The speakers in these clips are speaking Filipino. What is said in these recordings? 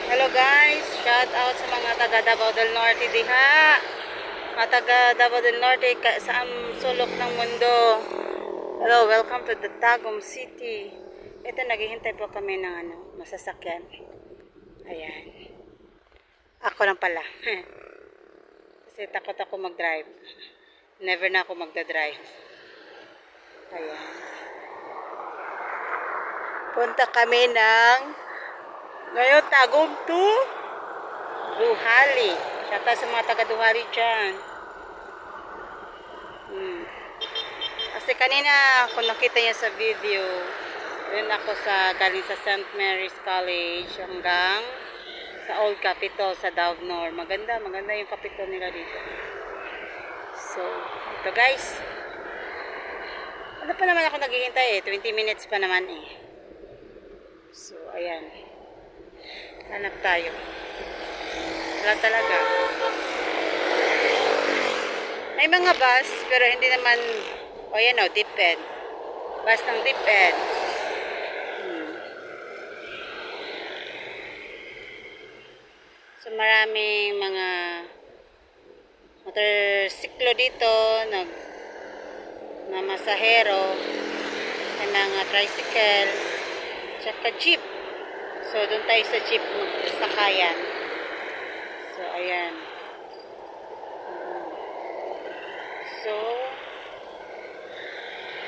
Hello guys, shout out sa mga taga Davao del Norte diha. Mga taga Davao del Norte sa sulok ng mundo. Hello, welcome to the Tagum City. Ito, naghihintay po kami ng masasakyan. Ayan. Ako lang pala. Kasi takot ako mag-drive. Never na ako magda-drive. Ayan. Punta kami ng ngayon, Tagum to Duhali. Saka sa mga taga Duhali dyan. Kasi kanina, kung nakita niya sa video, rin ako galing sa St. Mary's College hanggang sa Old Capitol sa Davnor. Maganda yung Capitol nila dito. So, ito guys. Ano pa naman ako naghihintay 20 minutes pa naman So, ayan. Hanap tayo. Wala talaga. May mga bus, pero hindi naman, ayan deep end. Bus ng deep end. So, maraming mga motorsiklo dito, na masahero, may mga tricycle, tsaka jeep. So, doon tayo sa jeep sakayan. So, ayan. So,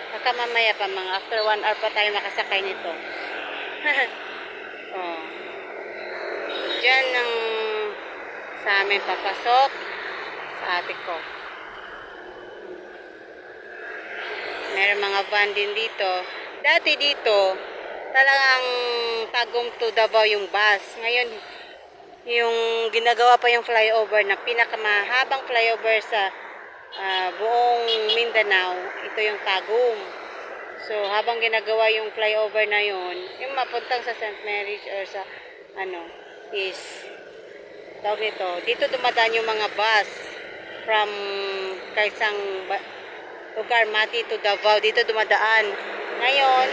baka mamaya pa, mga after 1 hour pa tayo makasakay nito. Oh. Diyan ang sa amin papasok sa ate ko. Meron mga van din dito. Dati dito, talagang Tagum to Davao yung bus. Ngayon, yung ginagawa pa yung flyover na pinakamahabang flyover sa buong Mindanao, ito yung Tagum. So, habang ginagawa yung flyover na yun, yung mapuntang sa St. Mary's or sa is tawag nito, dito dumadaan yung mga bus from kaisang lugar, Mati to Davao, dito dumadaan. Ngayon,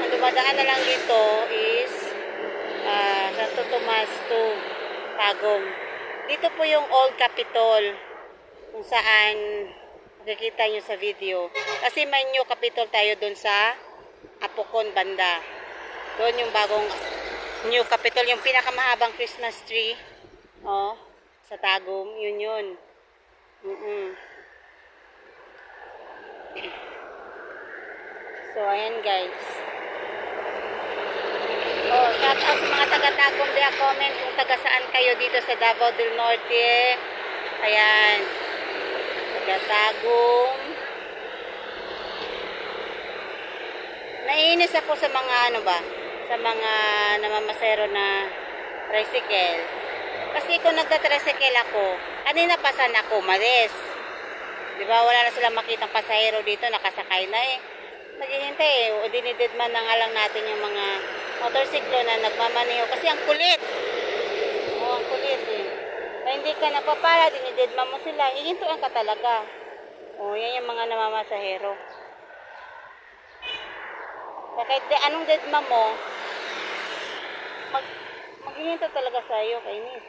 ang dumadaan na lang dito is Santo Tomas to Tagum. Dito po yung Old Capitol kung saan makikita nyo sa video. Kasi may new Capitol tayo dun sa Apocon banda. Doon yung bagong new Capitol, yung pinakamahabang Christmas tree. Sa Tagum, yun. So, ayan guys. Shout out sa mga taga-Tagum, comment kung taga saan kayo dito sa Davao del Norte. Ayan. Taga-Tagum. Naiinis ako sa mga sa mga namamasero na tricycle. Kasi kung nagta-tricycle ako, kanina pa saan ako umalis. Diba, wala na silang makitang pasahero dito, nakasakay na naghihintay o dinididman na nga lang natin yung mga motorsiklo na nagmamaneho kasi ang kulit. Ang kulit na hindi ka napapala, dinididman mo sila, hihintuan ka talaga. Yan yung mga namamasahero. Kahit anong didma mo, maghihinto talaga sa'yo, kainis.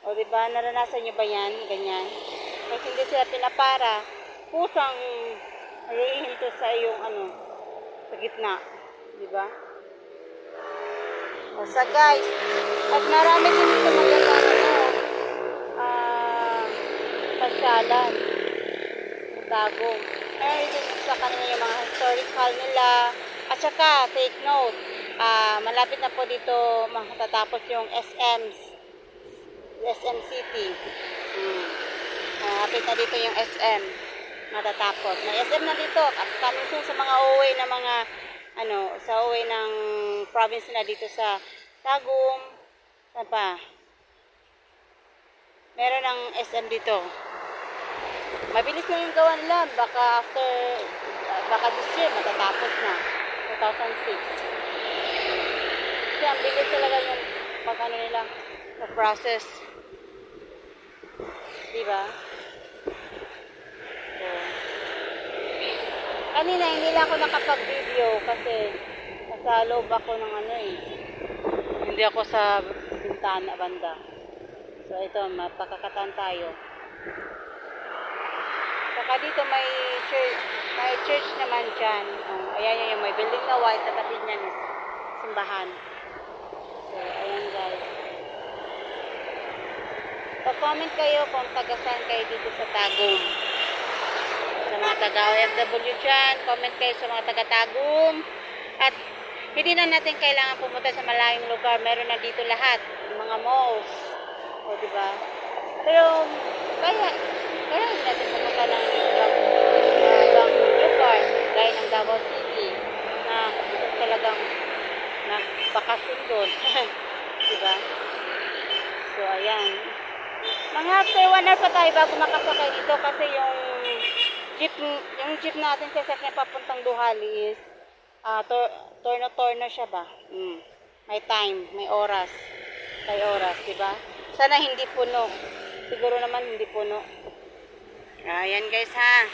Diba, naranasan nyo ba yan, ganyan? Kahit hindi sila pinapara, pusang hihinto sa iyong sa gitna, di ba? So guys, at marami din dito magandang pasyalan sa Tagum. Dito sa kanila yung mga historical nila. At saka, take note, malapit na po dito matatapos yung SM City. Malapit na dito yung SM. Matatapos. May SM na dito. Kami sa mga uwi na mga sa uwi ng province na dito sa Tagum. Saan pa? Meron ng SM dito. Mabilis na yung gawa nila. Baka this year matatapos na. 2006. Kasi ang bilis talaga yung nila na process. Diba? Kanina hindi lang ako nakapag-video kasi nasa loob ako ng hindi ako sa puntahan na banda. So ito, mapakakataan tayo. Saka dito may church naman dyan. Ayan yung may building na white, tatatid niyan is simbahan. So ayan guys. Pa-comment kayo kung taga-saan kayo dito sa Tagum. Sa mga taga-OFW dyan, comment kayo sa mga taga-Tagum. At hindi na natin kailangan pumunta sa malayong lugar. Meron na dito lahat. Mga malls. O, diba? Pero, kaya hindi natin pumunta ng ibang lugar. Gaya ng Davao City. Na gusto talagang nagbakasyon doon. Diba? So, ayan. Mga after 1 hour pa tayo bago makasakay dito kasi yung jeep natin sa set na papuntang Duhali is torno siya ba? May time, may oras. May oras, di ba? Sana hindi puno. Siguro naman hindi puno. Ayan guys ha.